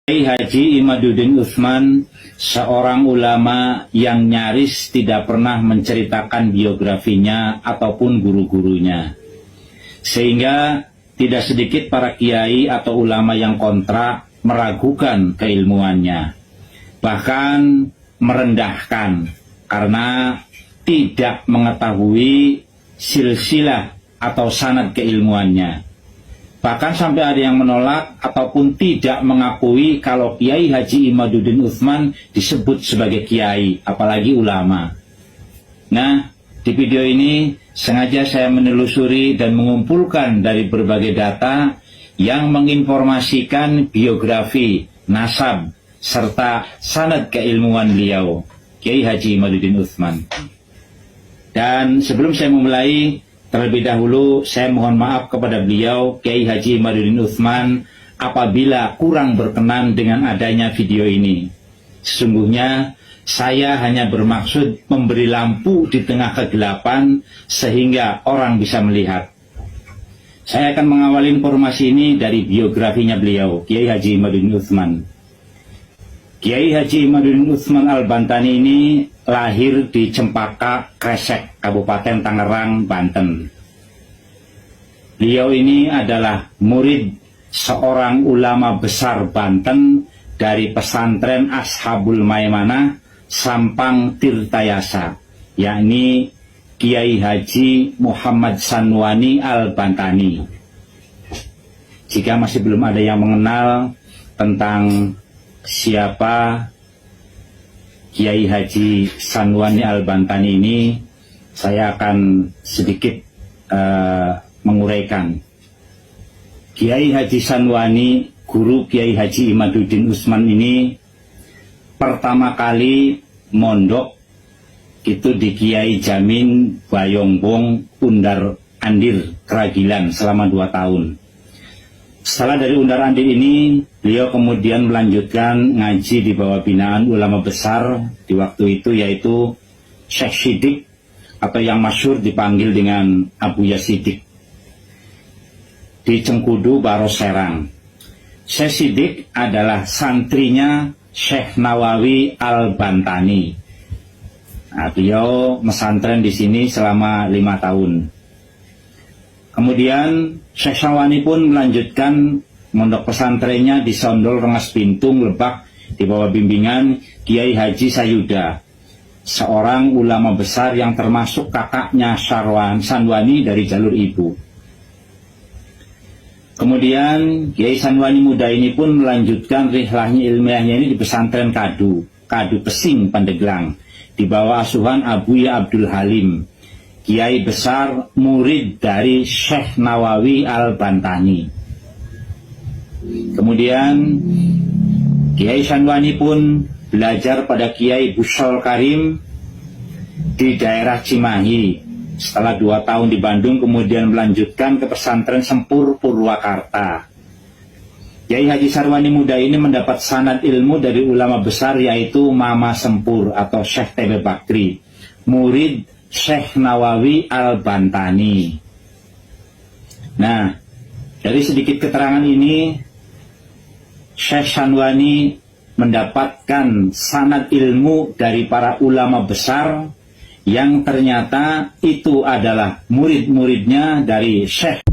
Kiai Haji Imaduddin Utsman, seorang ulama yang nyaris tidak pernah menceritakan biografinya ataupun guru-gurunya. Sehingga tidak sedikit para kiai atau ulama yang kontra meragukan keilmuannya, bahkan merendahkan karena tidak mengetahui silsilah atau sanad keilmuannya. Bahkan sampai ada yang menolak ataupun tidak mengakui kalau Kiai Haji Imaduddin Utsman disebut sebagai kiai, apalagi ulama. Nah, di video ini sengaja saya menelusuri dan mengumpulkan dari berbagai data yang menginformasikan biografi, nasab, serta sanad keilmuan beliau, Kiai Haji Imaduddin Utsman. Dan sebelum saya memulai, terlebih dahulu saya mohon maaf kepada beliau, Kiai Haji Imaduddin Utsman, apabila kurang berkenan dengan adanya video ini. Sesungguhnya saya hanya bermaksud memberi lampu di tengah kegelapan sehingga orang bisa melihat. Saya akan mengawali informasi ini dari biografinya beliau, Kiai Haji Imaduddin Utsman. Kiai Haji Imaduddin Utsman Al-Bantani ini lahir di Cempaka, Kresek, Kabupaten Tangerang, Banten. Beliau ini adalah murid seorang ulama besar Banten dari pesantren Ashabul Maimanah, Sampang Tirtayasa, yakni Kiai Haji Muhammad Sanwani Al-Bantani. Jika masih belum ada yang mengenal tentang siapa Kiai Haji Sanwani Al-Bantani ini, saya akan sedikit menguraikan. Kiai Haji Sanwani, guru Kiai Haji Imaduddin Utsman ini pertama kali mondok itu di Kiai Jamin Bayongbong Undar Andir Keragilan selama 2 tahun. Setelah dari Undar Andir ini, beliau kemudian melanjutkan ngaji di bawah binaan ulama besar di waktu itu, yaitu Syekh Siddiq atau yang masyhur dipanggil dengan Abu Yasidik di Cengkudu, Baros, Serang. Syekh Siddiq adalah santrinya Syekh Nawawi Al-Bantani. Nah, beliau mesantren di sini selama 5 tahun. Kemudian Syekh Sanwani pun melanjutkan mondok pesantrennya di Sondol Rengas Bintung, Lebak, di bawah bimbingan Kiai Haji Sayuda, seorang ulama besar yang termasuk kakaknya Sanwani dari jalur ibu. Kemudian Kiai Sanwani muda ini pun melanjutkan rihlahnya ilmiahnya ini di pesantren Kadu Pesing, Pandeglang, di bawah asuhan Abuya Abdul Halim, kiai besar murid dari Syekh Nawawi Al-Bantani. Kemudian Kiai Sanwani pun belajar pada Kiai Bushol Karim di daerah Cimahi. Setelah 2 tahun di Bandung, kemudian melanjutkan ke pesantren Sempur, Purwakarta. Kiai Haji Sanwani muda ini mendapat sanad ilmu dari ulama besar, yaitu Mama Sempur atau Syekh Tebe Bakri, murid Syekh Nawawi Al-Bantani. Nah, dari sedikit keterangan ini, Syekh Sanwani mendapatkan sanad ilmu dari para ulama besar yang ternyata itu adalah murid-muridnya dari Syekh